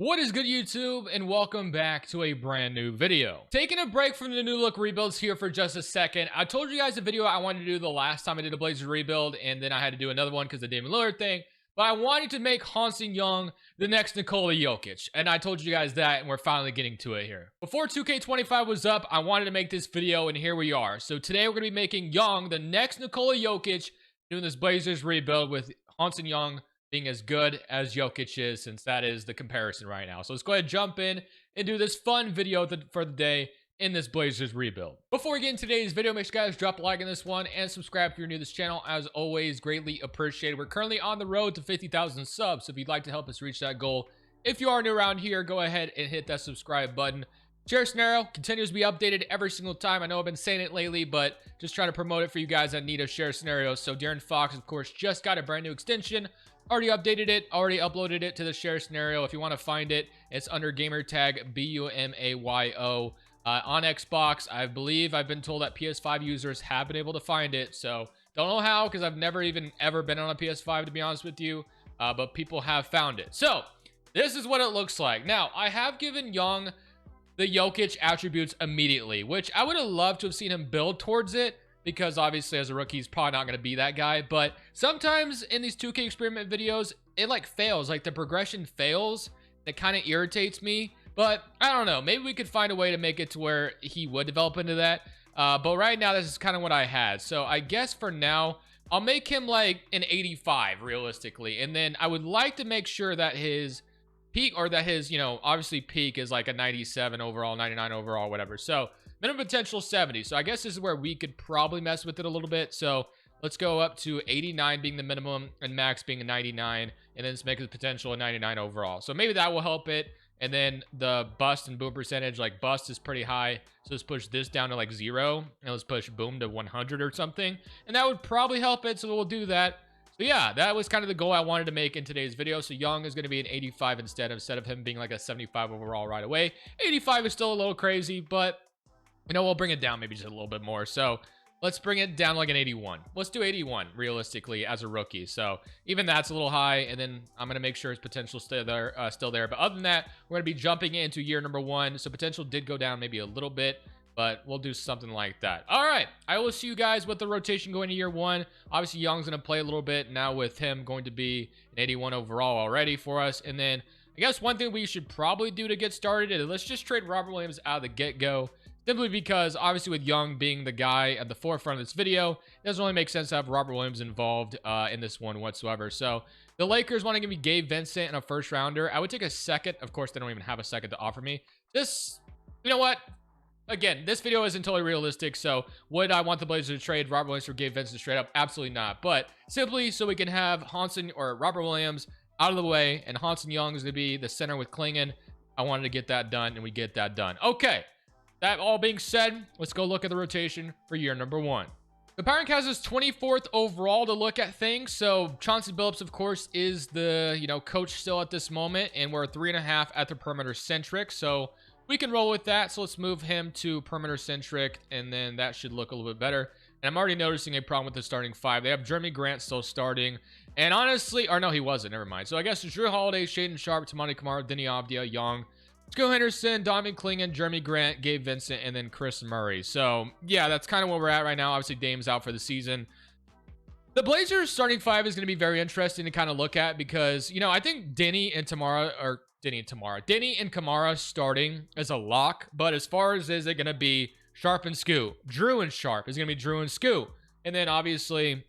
What is good, YouTube, and welcome back to a brand new video. Taking a break from the new look rebuilds here for just a second. I told you guys a video I wanted to do the last time I did a Blazers rebuild, and then I had to do another one because of the Damian Lillard thing. But I wanted to make Hansen the next Nikola Jokic, and I told you guys that, and we're finally getting to it here. Before 2K25 was up, I wanted to make this video, and here we are. So today we're going to be making the next Nikola Jokic, doing this Blazers rebuild with Hansen being as good as Jokic is, since that is the comparison right now. So let's go ahead and jump in and do this fun video for the day in this Blazers rebuild. Before we get into today's video, make sure you guys drop a like on this one and subscribe if you're new to this channel. As always, greatly appreciated. We're currently on the road to 50,000 subs, so if you'd like to help us reach that goal, if you are new around here, go ahead and hit that subscribe button. Share scenario continues to be updated every single time. I know I've been saying it lately, but just trying to promote it for you guys that need a share scenario. So Darren Fox, of course, just got a brand new extension. Already updated it, already uploaded it to the share scenario. If you want to find it, it's under gamertag BUMAYO on Xbox. I believe I've been told that PS5 users have been able to find it. So don't know how, because I've never even ever been on a PS5, to be honest with you. But people have found it. So this is what it looks like. Now, I have given Young the Jokic attributes immediately, which I would have loved to have seen him build towards it, because obviously as a rookie he's probably not going to be that guy. But sometimes in these 2K experiment videos it like fails, like the progression fails. It kind of irritates me, but I don't know, maybe we could find a way to make it to where he would develop into that. But right now this is kind of what I had, so I guess for now I'll make him like an 85 realistically, and then I would like to make sure that his peak, or that his, obviously peak is like a 97 overall, 99 overall, whatever. So minimum potential 70. So I guess this is where we could probably mess with it a little bit. So let's go up to 89 being the minimum and max being a 99, and then let's make his potential a 99 overall. So maybe that will help it. And then the bust and boom percentage, like bust is pretty high, so let's push this down to like 0, and let's push boom to 100 or something, and that would probably help it. So we'll do that. So yeah, that was kind of the goal I wanted to make in today's video. So Young is going to be an 85 instead of him being like a 75 overall right away. 85 is still a little crazy, but we'll bring it down maybe just a little bit more. So let's bring it down like an 81. Let's do 81 realistically as a rookie. So even that's a little high, and then I'm going to make sure his potential still there. But other than that, we're going to be jumping into year number 1. So potential did go down maybe a little bit, but we'll do something like that. All right, I will see you guys with the rotation going to year 1. Obviously Young's going to play a little bit now, with him going to be an 81 overall already for us. And then I guess one thing we should probably do to get started is let's just trade Robert Williams out of the get-go, simply because obviously with Young being the guy at the forefront of this video, it doesn't really make sense to have Robert Williams involved in this one whatsoever. So the Lakers want to give me Gabe Vincent and a first rounder. I would take a second. Of course, they don't even have a second to offer me. Just, you know what? Again, this video isn't totally realistic, so would I want the Blazers to trade Robert Williams for Gabe Vincent straight up? Absolutely not. But simply so we can have Hansen or Robert Williams out of the way, and Hansen Young is going to be the center with Klingon. I wanted to get that done, and we get that done. Okay, that all being said, let's go look at the rotation for year number 1. The Power Rank has us 24th overall to look at things. So Chauncey Billups, of course, is the coach still at this moment, and we're 3.5 at the perimeter centric. So we can roll with that. So let's move him to perimeter centric, and then that should look a little bit better. And I'm already noticing a problem with the starting 5. They have Jeremy Grant still starting, and honestly, or no, he wasn't. Never mind. So I guess it's Drew Holiday, Shaedon Sharpe, Tamani Kamara, Denny Avdia, Young, Sco Henderson, Donovan Klingon, Jeremy Grant, Gabe Vincent, and then Chris Murray. So yeah, that's kind of where we're at right now. Obviously, Dame's out for the season. The Blazers starting 5 is going to be very interesting to kind of look at, because I think Denny and Kamara starting as a lock. But as far as is it going to be Sharpe and Scoot, Drew and Sharpe is going to be Drew and Scoot, and then obviously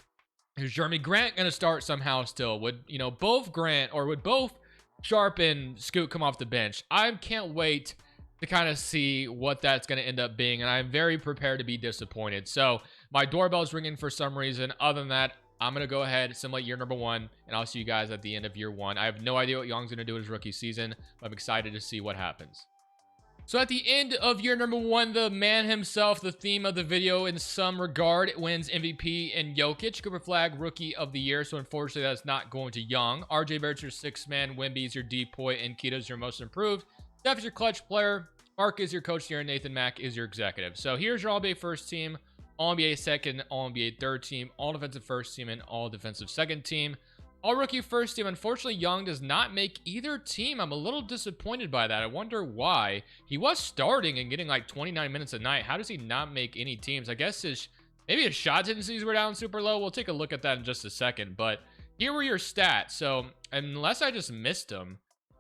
is Jeremy Grant going to start somehow still? Would both Grant, or would both Sharpe and Scoot come off the bench? I can't wait to kind of see what that's going to end up being, and I'm very prepared to be disappointed. So my doorbell's ringing for some reason. Other than that, I'm going to go ahead, simulate year number 1, and I'll see you guys at the end of year 1. I have no idea what Young's going to do in his rookie season, but I'm excited to see what happens. So at the end of year number 1, the man himself, the theme of the video in some regard, wins MVP and Jokic. Cooper Flag, Rookie of the Year. So unfortunately, that's not going to Young. RJ Barrett's your 6th man. Wemby's your depoy, and Keto's your most improved. Steph is your clutch player. Mark is your coach here, and Nathan Mack is your executive. So here's your All-NBA first team, All-NBA second, All-NBA third team, All-Defensive first team, and All-Defensive second team. All rookie first team. Unfortunately, Young does not make either team. I'm a little disappointed by that. I wonder why. He was starting and getting like 29 minutes a night. How does he not make any teams? I guess maybe his shot tendencies were down super low. We'll take a look at that in just a second. But here were your stats. So unless I just missed him,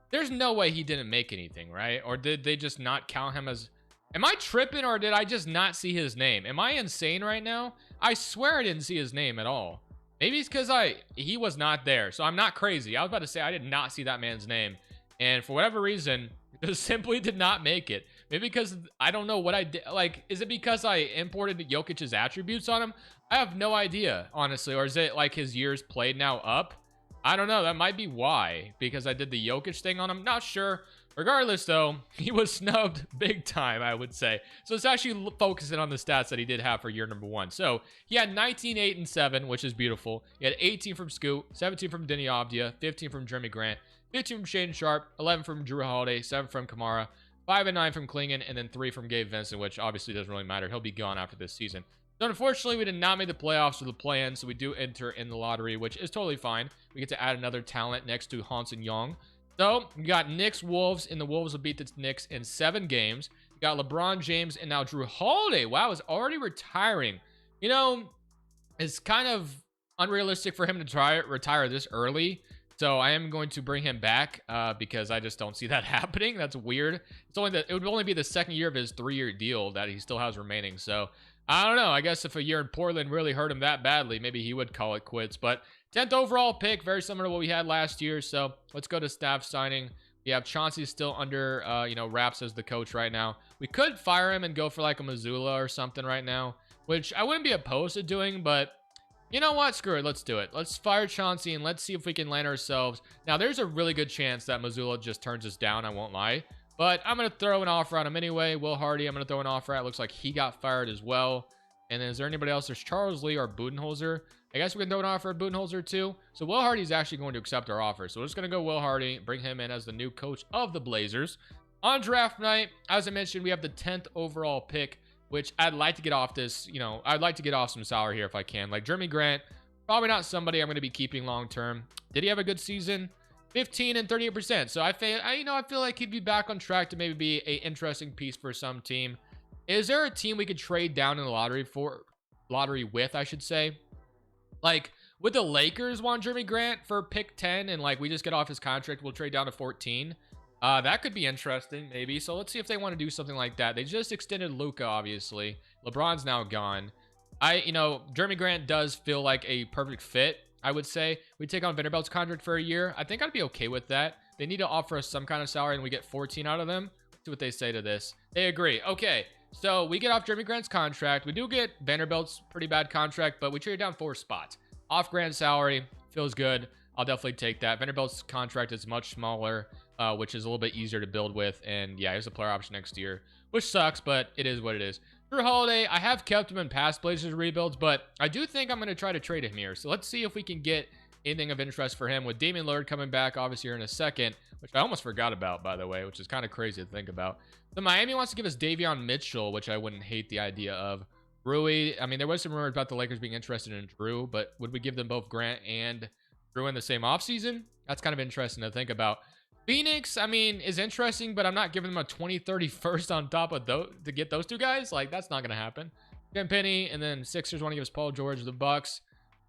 there's no way he didn't make anything, right? Or did they just not count him as... Am I tripping, or did I just not see his name? Am I insane right now? I swear I didn't see his name at all. Maybe it's because he was not there, so I'm not crazy. I was about to say I did not see that man's name, and for whatever reason, just simply did not make it. Maybe because I don't know what I did. Like, is it because I imported Jokic's attributes on him? I have no idea, honestly. Or is it like his years played now up? I don't know. That might be why, because I did the Jokic thing on him. Not sure. Regardless, though, he was snubbed big time, I would say. So it's actually focusing on the stats that he did have for year number 1. So he had 19, 8, and 7, which is beautiful. He had 18 from Scoot, 17 from Denny Avdia, 15 from Jeremy Grant, 15 from Shaden Sharp, 11 from Drew Holiday, 7 from Kamara, 5 and 9 from Klingon, and then 3 from Gabe Vincent, which obviously doesn't really matter. He'll be gone after this season. So unfortunately, we did not make the playoffs or the play-in, so we do enter in the lottery, which is totally fine. We get to add another talent next to Hansen Young. So, we got Knicks, Wolves, and the Wolves will beat the Knicks in 7 games. We got LeBron James and now Drew Holiday. Wow, is already retiring. You know, it's kind of unrealistic for him to retire this early. So, I am going to bring him back because I just don't see that happening. That's weird. It would only be the second year of his 3-year deal that he still has remaining. So, I don't know. I guess if a year in Portland really hurt him that badly, maybe he would call it quits. But 10th overall pick, very similar to what we had last year. So let's go to staff signing. We have Chauncey still under, wraps as the coach right now. We could fire him and go for like a Missoula or something right now, which I wouldn't be opposed to doing, but you know what? Screw it. Let's do it. Let's fire Chauncey and let's see if we can land ourselves. Now, there's a really good chance that Missoula just turns us down. I won't lie, but I'm going to throw an offer at him anyway. Will Hardy, I'm going to throw an offer at. Looks like he got fired as well. And then is there anybody else? There's Charles Lee or Budenholzer. I guess we can throw an offer at Budenholzer too. So Will Hardy's actually going to accept our offer. So we're just going to go Will Hardy, bring him in as the new coach of the Blazers. On draft night, as I mentioned, we have the 10th overall pick, which I'd like to get off this, I'd like to get off some salary here if I can. Like Jeremy Grant, probably not somebody I'm going to be keeping long term. Did he have a good season? 15 and 38%. So I feel like he'd be back on track to maybe be an interesting piece for some team. Is there a team we could trade down in the lottery with, I should say? Like, would the Lakers want Jeremy Grant for pick 10 and like we just get off his contract, we'll trade down to 14? That could be interesting, maybe. So let's see if they want to do something like that. They just extended Luka, obviously. LeBron's now gone. Jeremy Grant does feel like a perfect fit, I would say. We take on Vanderbilt's contract for a year. I think I'd be okay with that. They need to offer us some kind of salary and we get 14 out of them. Let's see what they say to this. They agree. Okay. So we get off Jeremy Grant's contract. We do get Vanderbilt's pretty bad contract, but we trade down 4 spots. Off Grant's salary, feels good. I'll definitely take that. Vanderbilt's contract is much smaller, which is a little bit easier to build with. And yeah, he's a player option next year, which sucks, but it is what it is. Drew Holiday, I have kept him in past Blazers rebuilds, but I do think I'm going to try to trade him here. So let's see if we can get anything of interest for him with Damian Lillard coming back, obviously, here in a second, which I almost forgot about, by the way, which is kind of crazy to think about. The Miami wants to give us Davion Mitchell, which I wouldn't hate the idea of. Rui, I mean, there was some rumors about the Lakers being interested in Drew, but would we give them both Grant and Drew in the same offseason? That's kind of interesting to think about. Phoenix, I mean, is interesting, but I'm not giving them a 20-30 on top of those to get those 2 guys. Like, that's not going to happen. Jim Penny, and then Sixers want to give us Paul George. The Bucks,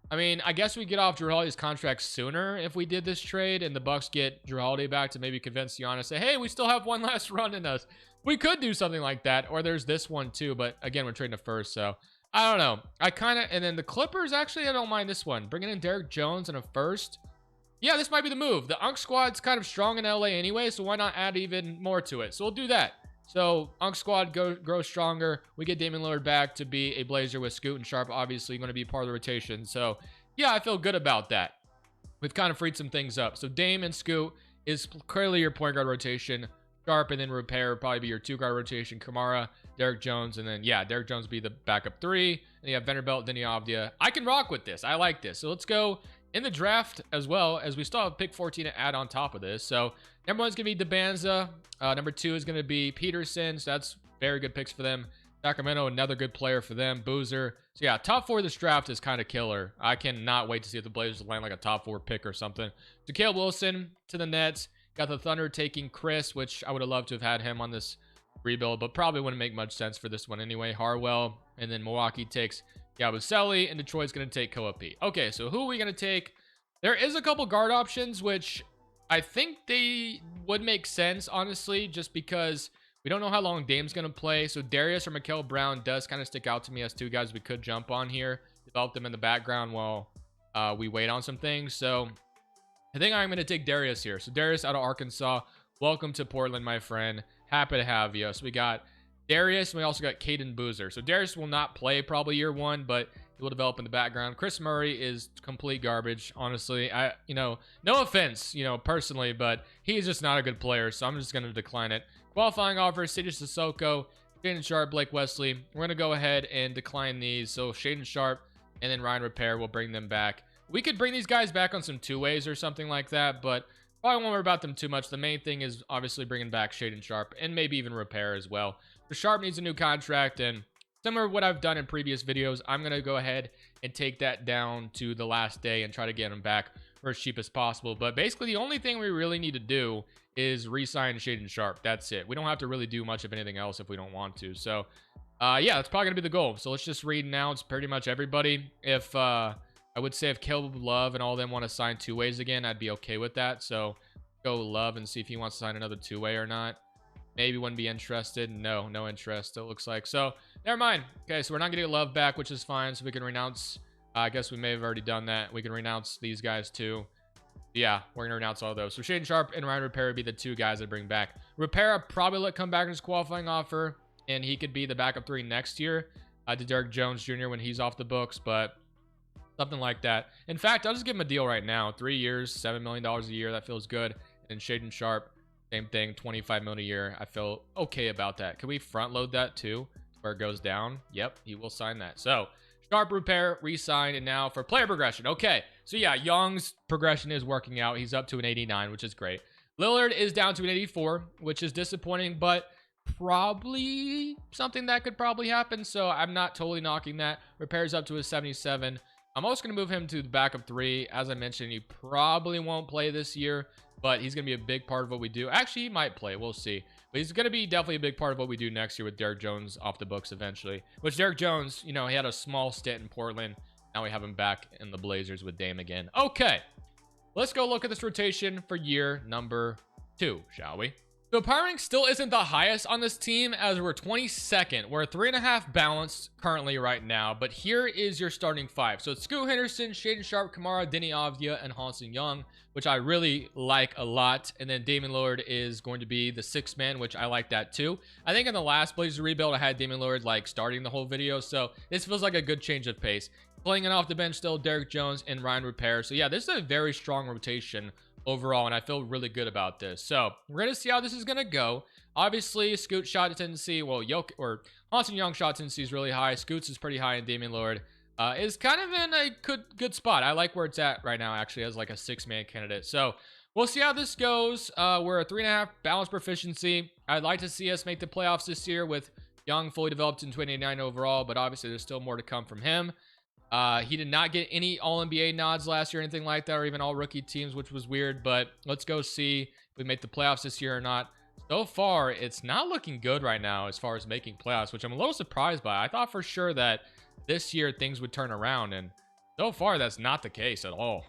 I mean, I guess we get off Drew Holiday's contract sooner if we did this trade, and the Bucks get Drew Holiday back to maybe convince Giannis, say, hey, we still have one last run in us. We could do something like that, or there's this one too, but again, we're trading a first, so I don't know. And then the Clippers, actually, I don't mind this one. Bringing in Derek Jones and a first. Yeah, this might be the move. The Unk squad's kind of strong in LA anyway, so why not add even more to it? So we'll do that. So Unk squad grows stronger. We get Damian Lillard back to be a Blazer with Scoot and Sharp, obviously going to be part of the rotation. So yeah, I feel good about that. We've kind of freed some things up. So Dame and Scoot is clearly your point guard rotation. Sharp and then Repair probably be your 2-guard rotation. Kamara, Derek Jones, and then yeah, Derek Jones be the backup 3. And you have Vanderbilt, Denny Avdia. I can rock with this. I like this. So let's go in the draft as well, as we still have pick 14 to add on top of this. So number 1 is going to be DeBanza. Number 2 is going to be Peterson. So that's very good picks for them. Sacramento, another good player for them. Boozer. So yeah, top 4 of this draft is kind of killer. I cannot wait to see if the Blazers land like a top 4 pick or something. So Caleb Wilson to the Nets. Got the Thunder taking Chris, which I would have loved to have had him on this rebuild, but probably wouldn't make much sense for this one anyway. Harwell, and then Milwaukee takes Yabusele, and Detroit's going to take Koa P. Okay, so who are we going to take? There is a couple guard options, which I think they would make sense, honestly, just because we don't know how long Dame's going to play. So Darius or Mikael Brown does kind of stick out to me as 2 guys we could jump on here, develop them in the background while we wait on some things. So I think I'm going to take Darius here. So Darius out of Arkansas. Welcome to Portland, my friend. Happy to have you. So we got Darius, and we also got Caden Boozer. So Darius will not play probably year 1, but he will develop in the background. Chris Murray is complete garbage, honestly. No offense, personally, but he's just not a good player, so I'm just going to decline it. Qualifying offer, Sadie Sissoko, Shaden Sharp, Blake Wesley. We're going to go ahead and decline these. So Shaden Sharp and then Ryan Repair will bring them back. We could bring these guys back on some 2-ways or something like that, but probably won't worry about them too much. The main thing is obviously bringing back Shaden Sharp and maybe even Repair as well. So Sharp needs a new contract, and similar to what I've done in previous videos, I'm going to go ahead and take that down to the last day and try to get him back for as cheap as possible. But basically, the only thing we really need to do is re-sign Shaden Sharp. That's it. We don't have to really do much of anything else if we don't want to. So, yeah, that's probably going to be the goal. So let's just re-announce pretty much everybody. If I would say if Caleb Love and all of them want to sign 2-ways again, I'd be okay with that. So go Love and see if he wants to sign another 2-way or not. Maybe wouldn't be interested. No interest, it looks like. So never mind. Okay, so we're not getting Love back, which is fine. So we can renounce. I guess we may have already done that. We can renounce these guys too. Yeah, we're gonna renounce all those. So Shaden Sharp and Ryan Repair would be the 2 guys that bring back. Repair, I'll probably let come back in his qualifying offer, and he could be the backup 3 next year to Derek Jones Jr. when he's off the books, but something like that. In fact, I'll just give him a deal right now. 3 years, $7 million a year. That feels good. And Shaden Sharp, same thing, $25 million a year. I feel okay about that. Can we front load that too, where it goes down? Yep, he will sign that. So Sharp, Repair, re-sign, and now for player progression. Okay, so yeah, Young's progression is working out. He's up to an 89, which is great. Lillard is down to an 84, which is disappointing, but probably something that could probably happen. So I'm not totally knocking that. Repair's up to a 77. I'm also going to move him to the backup 3. As I mentioned, he probably won't play this year, but he's going to be a big part of what we do. Actually, he might play. We'll see. But he's going to be definitely a big part of what we do next year with Derek Jones off the books eventually. Which Derek Jones, he had a small stint in Portland. Now we have him back in the Blazers with Dame again. Okay, let's go look at this rotation for year number 2, shall we? The power rank still isn't the highest on this team as we're 22nd. We're 3.5 balanced currently right now, but here is your starting 5. So it's Scoot Henderson, Shaden Sharp, Kamara, Denny Avdia, and Hansen Young, which I really like a lot. And then Damian Lillard is going to be the 6th man, which I like that too. I think in the last Blazers rebuild, I had Damian Lillard like starting the whole video, so this feels like a good change of pace. Playing it off the bench still, Derek Jones and Ryan Repair. So yeah, this is a very strong rotation overall, and I feel really good about this. So we're gonna see how this is gonna go. Obviously, Scoot shot tendency, well, Hansen Young shot tendency is really high. Scoots is pretty high, and Damian Lillard is kind of in a good spot. I like where it's at right now, actually, as like a 6-man candidate. So we'll see how this goes. We're a 3.5 balanced proficiency. I'd like to see us make the playoffs this year with Young fully developed in 29 overall, but obviously there's still more to come from him. He did not get any All-NBA nods last year or anything like that, or even all-rookie teams, which was weird. But let's go see if we make the playoffs this year or not. So far, it's not looking good right now as far as making playoffs, which I'm a little surprised by. I thought for sure that this year things would turn around, and so far that's not the case at all.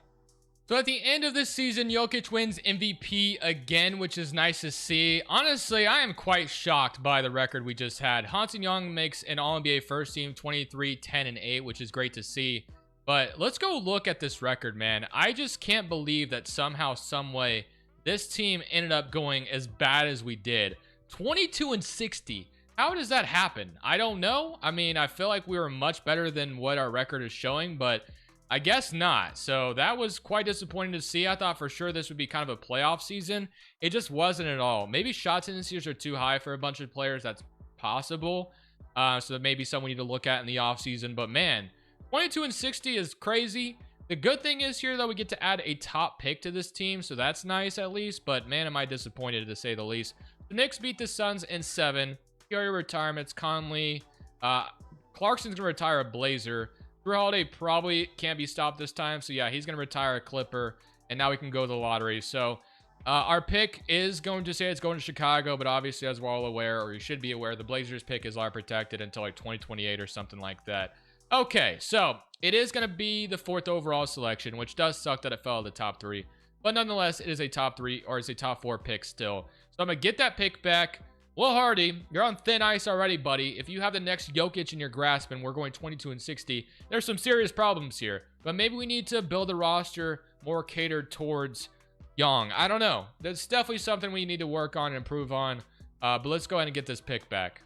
So at the end of this season, Jokic wins MVP again, which is nice to see. Honestly, I am quite shocked by the record we just had. Hansen Young makes an All-NBA first team 23, 10, and 8, which is great to see. But let's go look at this record, man. I just can't believe that somehow, some way, this team ended up going as bad as we did. 22-60. How does that happen? I don't know. I mean, I feel like we were much better than what our record is showing, but I guess not. So that was quite disappointing to see. I thought for sure this would be kind of a playoff season. It just wasn't at all. Maybe shot tendencies are too high for a bunch of players. That's possible. So maybe someone we need to look at in the offseason. But man, 22-60 is crazy. The good thing is here, though, we get to add a top pick to this team. So that's nice at least. But man, am I disappointed to say the least. The Knicks beat the Suns in 7. Fury retirements, Conley, Clarkson's gonna retire a Blazer. Drew Holiday probably can't be stopped this time, so yeah, he's gonna retire a Clipper, and now we can go to the lottery. So our pick is going to say it's going to Chicago, but obviously, as we're all aware, or you should be aware, the Blazers pick is lot protected until like 2028 or something like that. Okay, so it is going to be the 4th overall selection, which does suck that it fell to the top 3. But nonetheless, it is a top 3 or it's a top 4 pick still. So I'm going to get that pick back. Will Hardy, you're on thin ice already, buddy. If you have the next Jokic in your grasp and we're going 22-60, there's some serious problems here. But maybe we need to build a roster more catered towards Young. I don't know. There's definitely something we need to work on and improve on. But let's go ahead and get this pick back.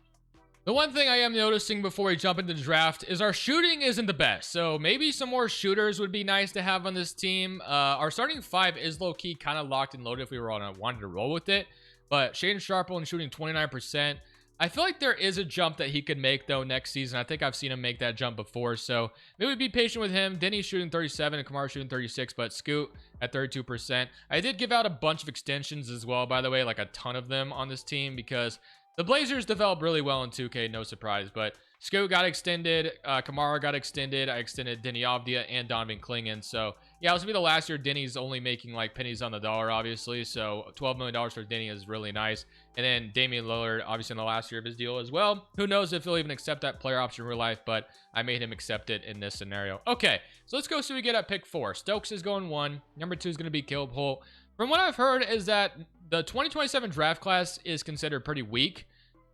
The one thing I am noticing before we jump into the draft is our shooting isn't the best. So maybe some more shooters would be nice to have on this team. Our starting 5 is low-key kind of locked and loaded if we were wanted to roll with it. But Shaedon Sharpe only shooting 29%. I feel like there is a jump that he could make, though, next season. I think I've seen him make that jump before, so maybe be patient with him. Denny's shooting 37 and Kamara shooting 36, but Scoot at 32%. I did give out a bunch of extensions as well, by the way, like a ton of them on this team, because the Blazers developed really well in 2K, no surprise, but Scoot got extended, Kamara got extended, I extended Denny Avdia and Donovan Clingan, so yeah, it was gonna be the last year. Denny's only making like pennies on the dollar, obviously, so $12 million for Denny is really nice. And then Damian Lillard, obviously in the last year of his deal as well. Who knows if he'll even accept that player option in real life, but I made him accept it in this scenario. Okay, so let's go see what we get at pick 4. Stokes is going 1. Number 2 is gonna be Caleb Holt. From what I've heard is that the 2027 draft class is considered pretty weak.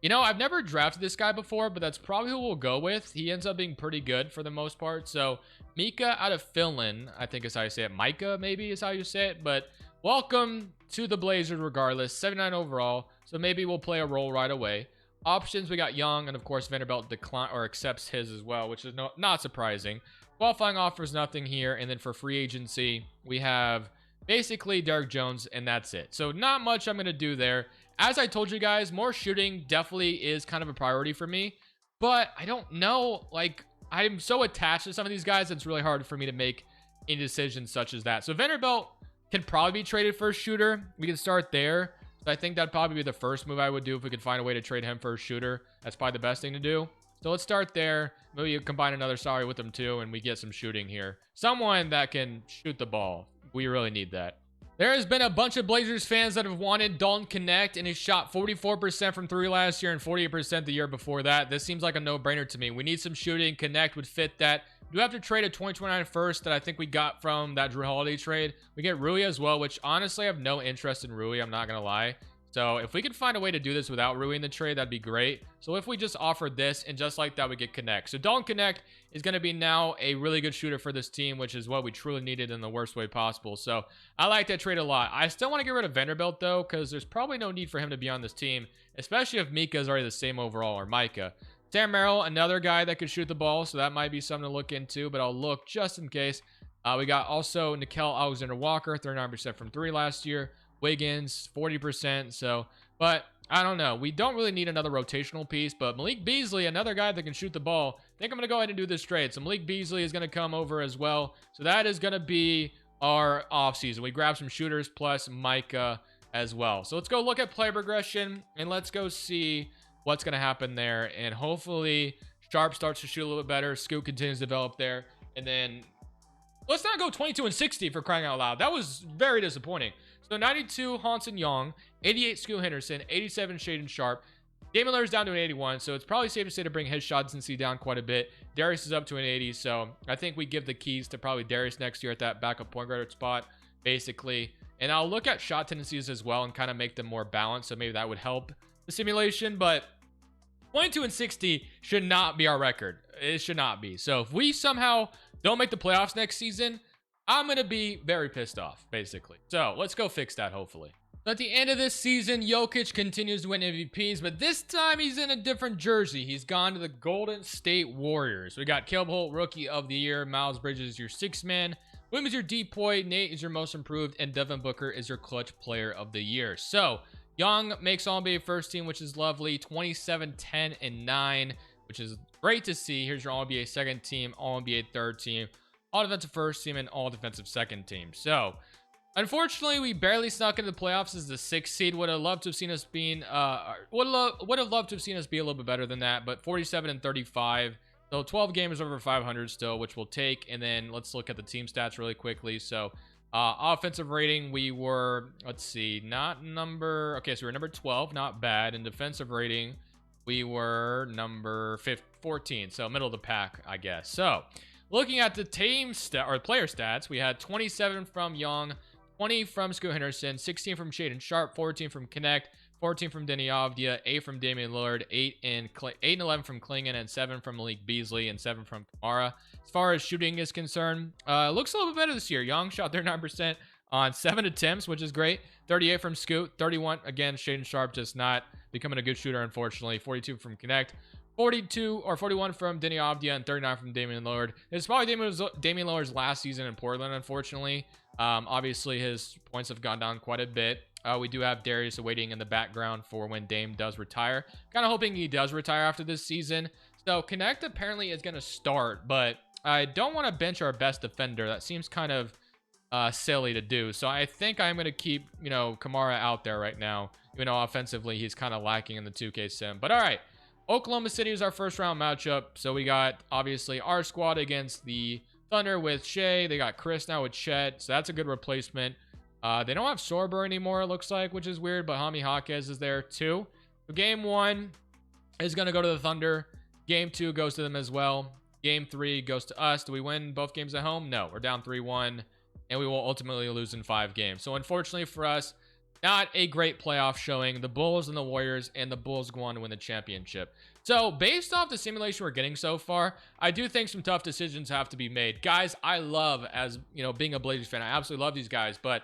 You know, I've never drafted this guy before, but that's probably who we'll go with. He ends up being pretty good for the most part. So Mika out of Finland, I think is how you say it. Micah, maybe is how you say it. But welcome to the Blazers regardless. 79 overall. So maybe we'll play a role right away. Options, we got Young, and of course Vanderbilt decline or accepts his as well, which is not surprising. Qualifying offers nothing here. And then for free agency, we have basically Derek Jones, and that's it. So not much I'm going to do there. As I told you guys, more shooting definitely is kind of a priority for me, but I don't know, like, I'm so attached to some of these guys, it's really hard for me to make any decisions such as that. So Vanderbilt can probably be traded for a shooter. We can start there. So I think that'd probably be the first move I would do if we could find a way to trade him for a shooter. That's probably the best thing to do. So let's start there. Maybe you combine another salary with them too, and we get some shooting here. Someone that can shoot the ball. We really need that. There has been a bunch of Blazers fans that have wanted Dalton Connect, and he shot 44% from 3 last year and 48% the year before that. This seems like a no-brainer to me. We need some shooting. Connect would fit that. We do have to trade a 2029 first that I think we got from that Drew Holiday trade. We get Rui as well, which honestly I have no interest in Rui. I'm not going to lie. So if we could find a way to do this without Rui in the trade, that'd be great. So if we just offered this and just like that, we get Connect. So Dalton Connect is going to be now a really good shooter for this team, which is what we truly needed in the worst way possible. So I like that trade a lot. I still want to get rid of Vanderbilt though, because there's probably no need for him to be on this team, especially if Mika is already the same overall, or Micah. Sam Merrill, another guy that could shoot the ball, so that might be something to look into, but I'll look just in case. We got also Nickeil Alexander-Walker, 39% from 3 last year. Wiggins 40%. So, but I don't know, we don't really need another rotational piece, but Malik Beasley, another guy that can shoot the ball. I think I'm gonna go ahead and do this trade. So Malik Beasley is gonna come over as well. So that is gonna be our offseason. We grab some shooters plus Micah as well. So let's go look at play progression and let's go see what's gonna happen there, and hopefully Sharpe starts to shoot a little bit better. Scoot continues to develop there, and then let's not go 22-60 for crying out loud. That was very disappointing. So 92 Hansen Young, 88 Scoot Henderson, 87 Shaedon Sharpe. Damian Lillard's down to an 81, so it's probably safe to say to bring his shot density down quite a bit. Darius is up to an 80, so I think we give the keys to probably Darius next year at that backup point guard spot, basically. And I'll look at shot tendencies as well and kind of make them more balanced, so maybe that would help the simulation. But 22-60 should not be our record. It should not be. So if we somehow don't make the playoffs next season, I'm going to be very pissed off, basically. So let's go fix that, hopefully. At the end of this season, Jokic continues to win MVPs, but this time he's in a different jersey. He's gone to the Golden State Warriors. We got Caleb Holt, Rookie of the Year. Miles Bridges is your 6th man. Williams is your depoy. Nate is your most improved. And Devin Booker is your clutch player of the year. So Young makes All-NBA first team, which is lovely. 27, 10, and 9, which is great to see. Here's your All-NBA second team, All-NBA third team, All-Defensive first team, and All-Defensive second team. So Unfortunately, we barely snuck into the playoffs as the 6th seed. Would have loved to have seen us being, would have loved to have seen us be a little bit better than that, but 47 and 35. So 12 games over 500 still, which we'll take. And then let's look at the team stats really quickly. So offensive rating, we were, let's see, okay, so we're number 12, not bad. And defensive rating, we were number 14, so middle of the pack, I guess. So looking at the player stats, we had 27 from Young, 20 from Scoot Henderson, 16 from Shaden Sharp, 14 from Connect, 14 from Denny Avdia, 8 from Damian Lillard, 8 and 11 from Klingon, and 7 from Malik Beasley, and 7 from Kamara. As far as shooting is concerned, looks a little bit better this year. Young shot 39% on 7 attempts, which is great. 38 from Scoot, 31 again. Shaden Sharp just not becoming a good shooter, unfortunately. 42 from Connect, 41 from Denny Avdia, and 39 from Damian Lillard. It's probably Damian Lillard's last season in Portland, unfortunately. Obviously, his points have gone down quite a bit. We do have Darius awaiting in the background for when Dame does retire. Kind of hoping he does retire after this season. So Connect apparently is going to start, but I don't want to bench our best defender. That seems kind of silly to do. So I think I'm going to keep, Kamara out there right now, even though offensively he's kind of lacking in the 2K sim. But all right, Oklahoma City is our first round matchup. So we got obviously our squad against the Thunder with Shea. They got Chris now with Chet, so that's a good replacement. They don't have Sorber anymore, it looks like, which is weird, but Jaime Jaquez is there too. So game 1 is going to go to the Thunder. Game 2 goes to them as well. Game 3 goes to us. Do we win both games at home? No, we're down 3-1, and we will ultimately lose in 5 games. So unfortunately for us, not a great playoff showing. The Bulls and the Warriors, and the Bulls go on to win the championship. So based off the simulation we're getting so far, I do think some tough decisions have to be made. Guys, I love, as being a Blazers fan, I absolutely love these guys, but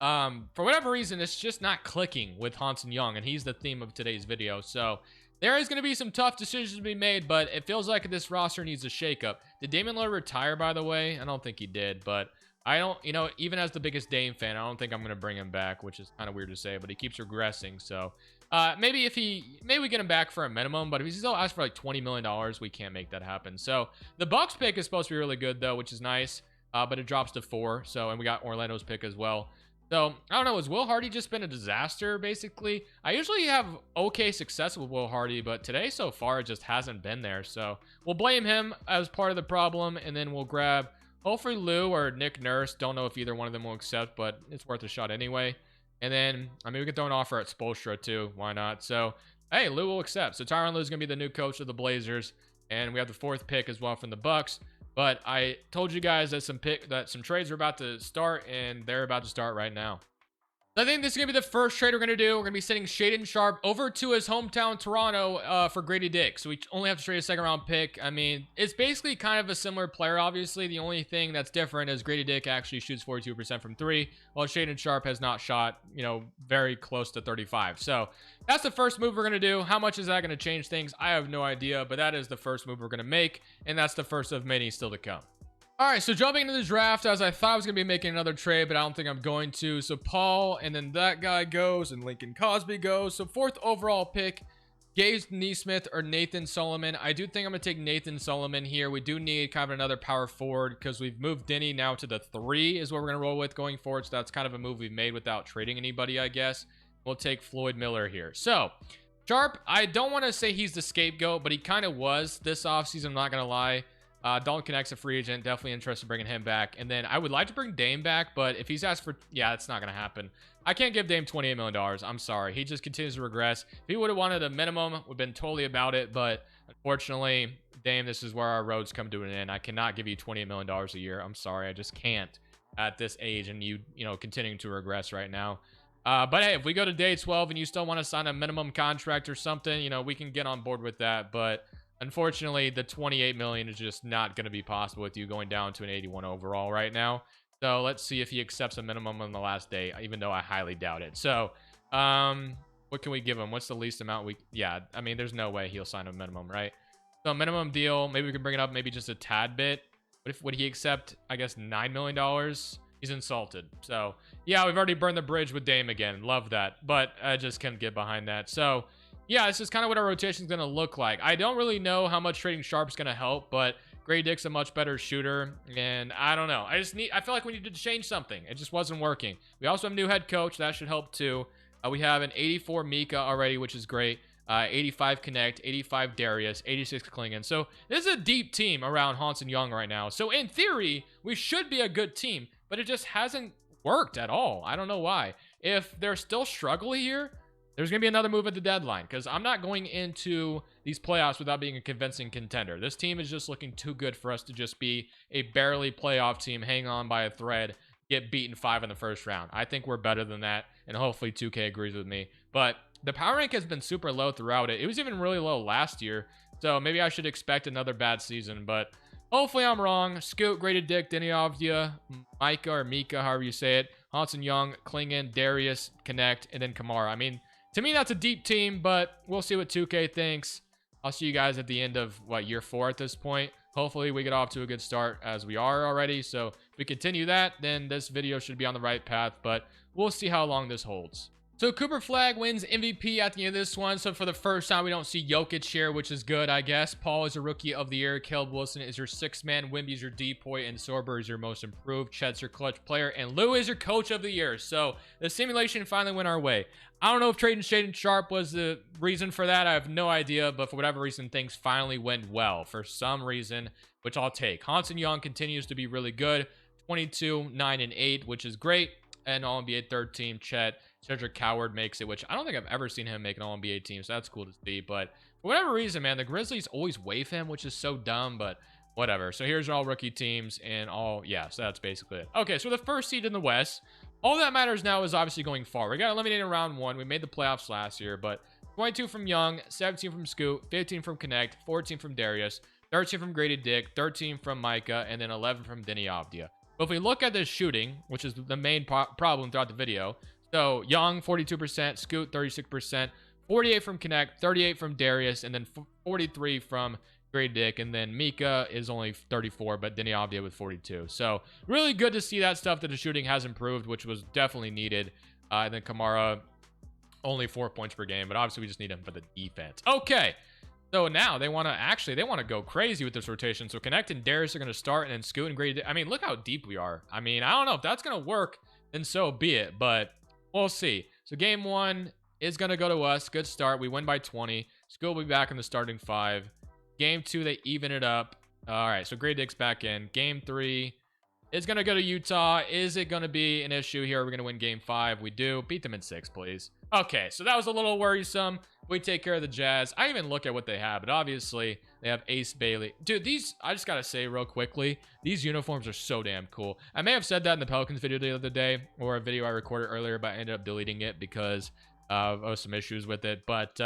for whatever reason, it's just not clicking with Hansen Young, and he's the theme of today's video. So there is going to be some tough decisions to be made, but it feels like this roster needs a shakeup. Did Damian Lillard retire, by the way? I don't think he did, but I don't, even as the biggest Dame fan, I don't think I'm going to bring him back, which is kind of weird to say, but he keeps regressing. So maybe we get him back for a minimum, but if he still asks for like $20 million, we can't make that happen. So the Bucks pick is supposed to be really good though, which is nice, but it drops to 4. So, and we got Orlando's pick as well. So, I don't know, has Will Hardy just been a disaster, basically? I usually have okay success with Will Hardy, but today so far it just hasn't been there. So, we'll blame him as part of the problem, and then we'll grab hopefully Lou or Nick Nurse. Don't know if either one of them will accept, but it's worth a shot anyway. And then, I mean, we could throw an offer at Spoelstra too. Why not? So, hey, Lou will accept. So, Tyronn Lue's going to be the new coach of the Blazers, and we have the 4th pick as well from the Bucks. But I told you guys that some trades were about to start, and they're about to start right now. I think this is going to be the first trade we're going to do. We're going to be sending Shaden Sharp over to his hometown, Toronto, for Grady Dick. So we only have to trade a 2nd round pick. I mean, it's basically kind of a similar player, obviously. The only thing that's different is Grady Dick actually shoots 42% from 3, while Shaden Sharp has not shot, very close to 35. So that's the first move we're going to do. How much is that going to change things? I have no idea, but that is the first move we're going to make, and that's the first of many still to come. All right, so jumping into the draft, as I thought I was going to be making another trade, but I don't think I'm going to. So Paul, and then that guy goes, and Lincoln Cosby goes. So 4th overall pick, Gabe Neesmith or Nathan Solomon. I do think I'm going to take Nathan Solomon here. We do need kind of another power forward because we've moved Denny now to the 3 is what we're going to roll with going forward. So that's kind of a move we've made without trading anybody, I guess. We'll take Floyd Miller here. So Sharp, I don't want to say he's the scapegoat, but he kind of was this offseason, I'm not going to lie. Dalton Connect's a free agent. Definitely interested in bringing him back. And then I would like to bring Dame back, but if he's asked for, yeah, it's not going to happen. I can't give Dame $28 million. I'm sorry. He just continues to regress. If he would have wanted a minimum, we've been totally about it. But unfortunately, Dame, this is where our roads come to an end. I cannot give you $28 million a year. I'm sorry. I just can't at this age and you continuing to regress right now. But hey, if we go to day 12 and you still want to sign a minimum contract or something, we can get on board with that. But unfortunately, the $28 million is just not going to be possible with you going down to an 81 overall right now. So let's see if he accepts a minimum on the last day, even though I highly doubt it. So what can we give him? What's the least amount yeah, I mean, there's no way he'll sign a minimum, right? So minimum deal, maybe we can bring it up maybe just a tad bit. Would he accept, I guess, $9 million? He's insulted. So yeah, we've already burned the bridge with Dame again. Love that. But I just can't get behind that. So yeah, this is kind of what our rotation is going to look like. I don't really know how much trading Sharp is going to help, but Grady Dick's a much better shooter, and I don't know. I feel like we need to change something. It just wasn't working. We also have a new head coach. That should help too. We have an 84 Mika already, which is great. 85 Connect, 85 Darius, 86 Klingon. So this is a deep team around Hansen Young right now. So in theory, we should be a good team, but it just hasn't worked at all. I don't know why. If they're still struggling here, there's going to be another move at the deadline, because I'm not going into these playoffs without being a convincing contender. This team is just looking too good for us to just be a barely playoff team, hang on by a thread, get beaten 5 in the first round. I think we're better than that, and hopefully 2K agrees with me. But the power rank has been super low throughout it. It was even really low last year, so maybe I should expect another bad season, but hopefully I'm wrong. Scoot, Grady Dick, Denny Avdia, Micah or Mika, however you say it, Hansen Young, Klingon, Darius, Connect, and then Kamara. I mean, to me, that's a deep team, but we'll see what 2K thinks. I'll see you guys at the end of, year 4 at this point. Hopefully, we get off to a good start as we are already. So if we continue that, then this video should be on the right path, but we'll see how long this holds. So Cooper Flag wins MVP at the end of this one. So for the first time, we don't see Jokic here, which is good, I guess. Paul is your Rookie of the Year. Caleb Wilson is your 6th man. Wimby is your depoy. And Sorber is your Most Improved. Chet's your Clutch Player. And Lou is your Coach of the Year. So the simulation finally went our way. I don't know if trading Shaden Sharp was the reason for that. I have no idea. But for whatever reason, things finally went well for some reason, which I'll take. Hansen Young continues to be really good. 22, 9, and 8, which is great. And All-NBA 3rd team, Chet. Cedric Coward makes it, which I don't think I've ever seen him make an All-NBA team, so that's cool to see. But for whatever reason, man, the Grizzlies always waive him, which is so dumb, but whatever. So here's all rookie teams and all, yeah, so that's basically it. Okay, so the first seed in the West, all that matters now is obviously going far. We got eliminated in round 1. We made the playoffs last year, but 22 from Young, 17 from Scoot, 15 from Connect, 14 from Darius, 13 from Grady Dick, 13 from Micah, and then 11 from Denny Avdia. But if we look at this shooting, which is the main problem throughout the video, so Young 42%, Scoot 36%, 48 from Connect, 38 from Darius, and then 43 from Grady Dick, and then Mika is only 34, but Denny Avdia with 42. So really good to see that stuff, that the shooting has improved, which was definitely needed. And then Kamara only 4 points per game, but obviously we just need him for the defense. Okay. So now they want to go crazy with this rotation. So Connect and Darius are going to start, and then Scoot and Grady. I mean, look how deep we are. I mean, I don't know if that's going to work, then so be it, but we'll see. So game 1 is going to go to us. Good start. We win by 20. Scoot will be back in the starting 5. Game 2, they even it up. All right, so Grady Dick's back in. Game 3 is going to go to Utah. Is it going to be an issue here? We're going to win game 5. We do. Beat them in 6, please. Okay, so that was a little worrisome. We take care of the Jazz. I even look at what they have, but obviously they have Ace Bailey. Dude, these, I just got to say real quickly, these uniforms are so damn cool. I may have said that in the Pelicans video the other day, or a video I recorded earlier, but I ended up deleting it because of some issues with it. But,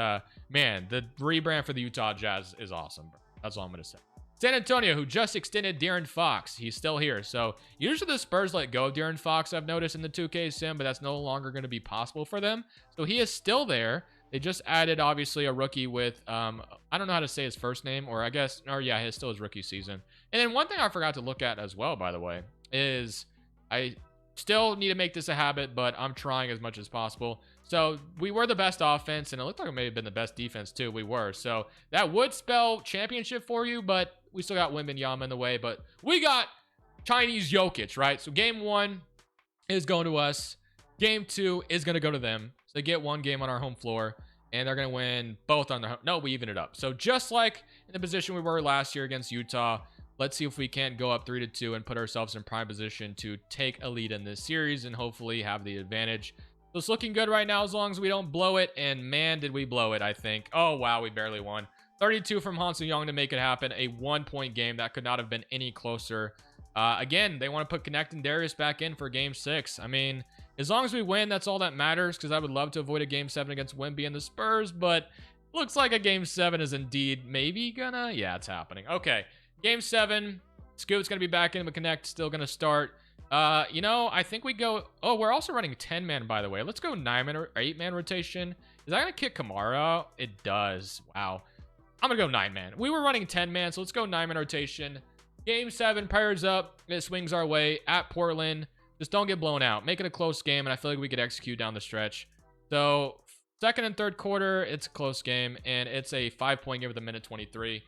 man, the rebrand for the Utah Jazz is awesome, bro. That's all I'm going to say. San Antonio, who just extended De'Aaron Fox. He's still here. So usually the Spurs let go of De'Aaron Fox, I've noticed in the 2K sim, but that's no longer going to be possible for them. So he is still there. They just added, obviously, a rookie with, I don't know how to say his first name, or I guess, or yeah, it's still his rookie season. And then one thing I forgot to look at as well, by the way, is I still need to make this a habit, but I'm trying as much as possible. So we were the best offense, and it looked like it may have been the best defense too. We were. So that would spell championship for you, but we still got Wembanyama in the way. But we got Chinese Jokic, right? So game 1 is going to us. Game 2 is going to go to them. So they get 1 game on our home floor, and they're going to win both on their home. No, we even it up. So just like in the position we were last year against Utah, let's see if we can't go up 3-2 and put ourselves in prime position to take a lead in this series and hopefully have the advantage. So it's looking good right now as long as we don't blow it. And man, did we blow it, I think. Oh, wow, we barely won. 32 from Hansen Young to make it happen. A 1-point game. That could not have been any closer. Again, they want to put Connect and Darius back in for game 6. I mean, as long as we win, that's all that matters, because I would love to avoid a game 7 against Wemby and the Spurs, but looks like a game 7 is indeed maybe gonna, yeah, it's happening. Okay, game 7, Scoot's gonna be back in, but Connect still gonna start. You know, I think we go, oh, we're also running 10-man, by the way. Let's go 9-man or 8-man rotation. Is that gonna kick Kamara out? It does. Wow. I'm gonna go 9-man. We were running 10-man, so let's go 9-man rotation. Game 7, prayers up. It swings our way at Portland. Just don't get blown out. Make it a close game, and I feel like we could execute down the stretch. So, second and third quarter, it's a close game, and it's a 5-point game with a minute 23.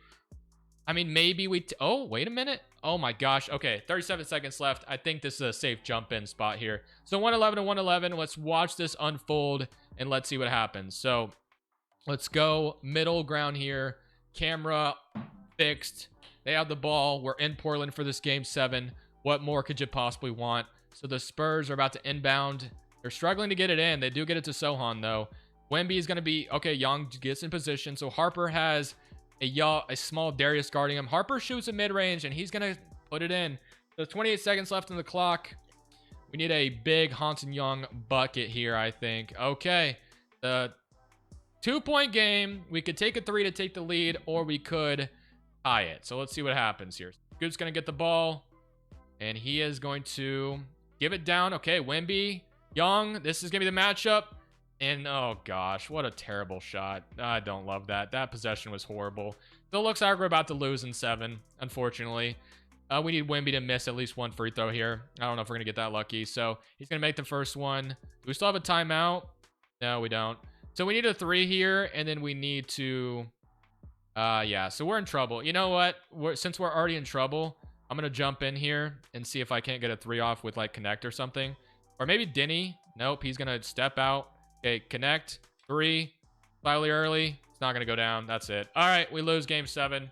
I mean, maybe we... oh, wait a minute. Oh, my gosh. Okay, 37 seconds left. I think this is a safe jump-in spot here. So 111 to 111. Let's watch this unfold, and let's see what happens. So let's go middle ground here. Camera fixed. They have the ball. We're in Portland for this game 7. What more could you possibly want? So the Spurs are about to inbound. They're struggling to get it in. They do get it to Sohan, though. Wemby is going to be... okay, Young gets in position. So Harper has... a small Darius guarding him. Harper shoots a mid-range, and he's going to put it in. So 28 seconds left on the clock. We need a big Hansen Young bucket here, I think. Okay. The 2-point game. We could take a 3 to take the lead, or we could tie it. So let's see what happens here. Scoot's going to get the ball, and he is going to give it down. Okay, Wemby, Young. This is going to be the matchup. And oh gosh, what a terrible shot. I don't love that. That possession was horrible. Still looks like we're about to lose in 7, unfortunately. We need Wemby to miss at least 1 free throw here. I don't know if we're going to get that lucky. So he's going to make the first one. Do we still have a timeout? No, we don't. So we need a 3 here, and then we need to... yeah, so we're in trouble. You know what? Since we're already in trouble, I'm going to jump in here and see if I can't get a 3 off with like connect or something. Or maybe Denny. Nope, he's going to step out. Okay, connect. 3. Slightly early. It's not going to go down. That's it. All right, we lose game 7.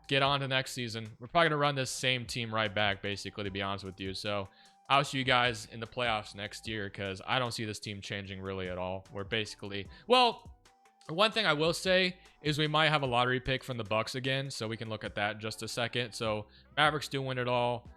Get on to next season. We're probably going to run this same team right back, basically, to be honest with you. So I'll see you guys in the playoffs next year because I don't see this team changing really at all. We're basically... well, one thing I will say is we might have a lottery pick from the Bucks again, so we can look at that in just a second. So Mavericks do win it all.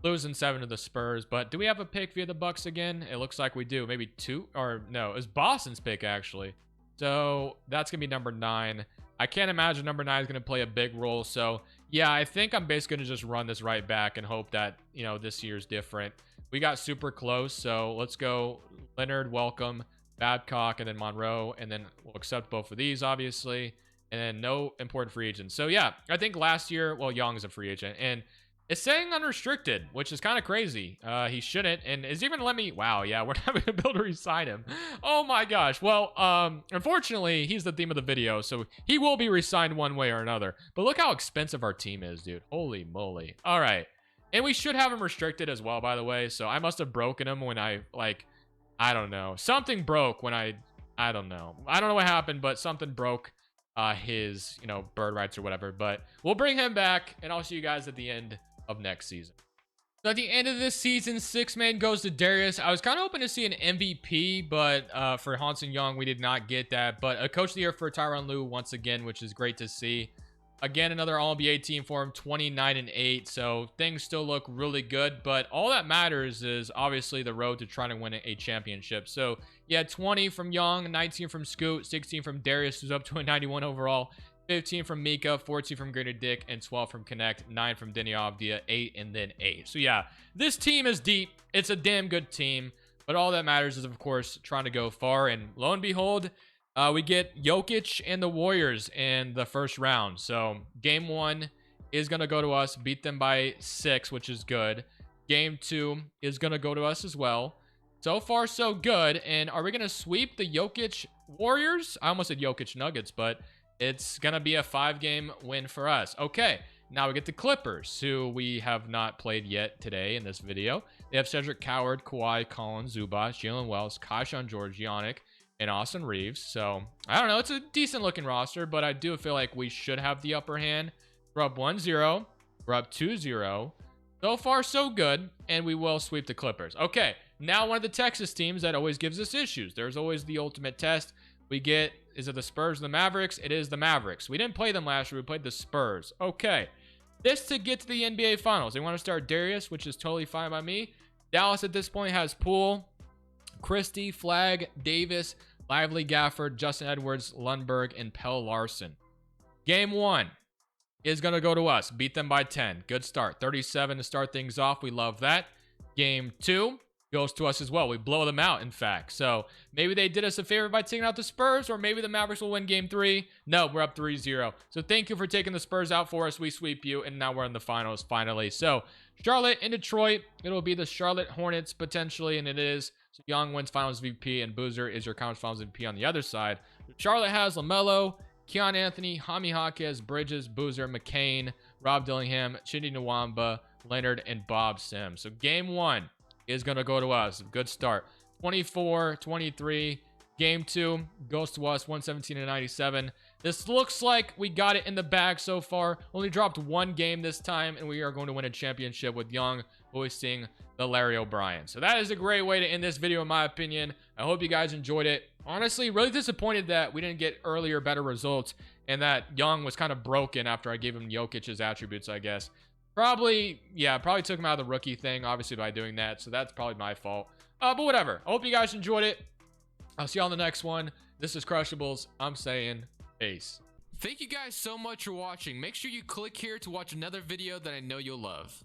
Losing 7 to the Spurs, but do we have a pick via the Bucks again? It looks like we do. Maybe 2, or no, it was Boston's pick actually. So that's gonna be number 9. I can't imagine number 9 is gonna play a big role. So yeah, I think I'm basically gonna just run this right back and hope that, you know, this year's different. We got super close, so let's go Leonard, welcome, Babcock, and then Monroe, and then we'll accept both of these obviously, and then no important free agents. So yeah, I think last year, well, Young's a free agent, and it's saying unrestricted, which is kind of crazy. He shouldn't, and is even let me... wow, yeah, we're not going to be able to re-sign him. Oh my gosh. Well, unfortunately, he's the theme of the video, so he will be re-signed one way or another. But look how expensive our team is, dude. Holy moly. All right. And we should have him restricted as well, by the way. So I must have broken him when I, like, I don't know. Something broke when I don't know. I don't know what happened, but something broke his, you know, bird rights or whatever. But we'll bring him back, and I'll see you guys at the end of next season. So at the end of this season, 6-man goes to Darius. I was kind of hoping to see an MVP, but for Hansen Young, we did not get that. But a coach of the year for Tyronn Lue once again, which is great to see. Again, another All-NBA team for him, 29-8. So things still look really good. But all that matters is obviously the road to trying to win a championship. So yeah, 20 from Young, 19 from Scoot, 16 from Darius, who's up to a 91 overall. 15 from Mika, 14 from Greater Dick, and 12 from Connect, 9 from Denny Avdia, 8, and then 8. So yeah, this team is deep. It's a damn good team, but all that matters is, of course, trying to go far, and lo and behold, we get Jokic and the Warriors in the first round. So game 1 is going to go to us, beat them by 6, which is good. Game 2 is going to go to us as well. So far, so good. And are we going to sweep the Jokic Warriors? I almost said Jokic Nuggets, but it's going to be a 5-game win for us. Okay, now we get the Clippers, who we have not played yet today in this video. They have Cedric Coward, Kawhi, Collins, Zubac, Jalen Wells, Kaishan George, Yannick, and Austin Reeves. So, I don't know. It's a decent-looking roster, but I do feel like we should have the upper hand. We're up 1-0. We're up 2-0. So far, so good, and we will sweep the Clippers. Okay, now one of the Texas teams that always gives us issues. There's always the ultimate test. We get, is it the Spurs and the Mavericks? It is the Mavericks. We didn't play them last year. We played the Spurs. Okay. This to get to the NBA Finals. They want to start Darius, which is totally fine by me. Dallas at this point has Poole, Christie, Flagg, Davis, Lively, Gafford, Justin Edwards, Lundberg, and Pell Larson. Game 1 is going to go to us. Beat them by 10. Good start. 37 to start things off. We love that. Game 2 goes to us as well. We blow them out, in fact. So maybe they did us a favor by taking out the Spurs, or maybe the Mavericks will win game 3. No, we're up 3-0. So thank you for taking the Spurs out for us. We sweep you, and now we're in the finals finally. So Charlotte and Detroit, it'll be the Charlotte Hornets potentially, and it is. So Young wins finals VP, and Boozer is your conference finals MVP on the other side. Charlotte has LaMelo Keon Anthony, Jaime Jaquez, Bridges, Boozer, McCain, Rob Dillingham, Chidi Nwamba, Leonard, and Bob Sims. So game 1 is going to go to us. Good start. 24-23. Game 2 goes to us, 117-97. This looks like we got it in the bag so far. Only dropped 1 game this time, and we are going to win a championship with Young voicing the Larry O'Brien. So that is a great way to end this video, in my opinion. I hope you guys enjoyed it. Honestly, really disappointed that we didn't get earlier, better results, and that Young was kind of broken after I gave him Jokic's attributes, I guess. Probably took him out of the rookie thing, obviously, by doing that, so that's probably my fault. But whatever. I hope you guys enjoyed it. I'll see you on the next one. This is Crushables. I'm saying peace. Thank you guys so much for watching. Make sure you click here to watch another video that I know you'll love.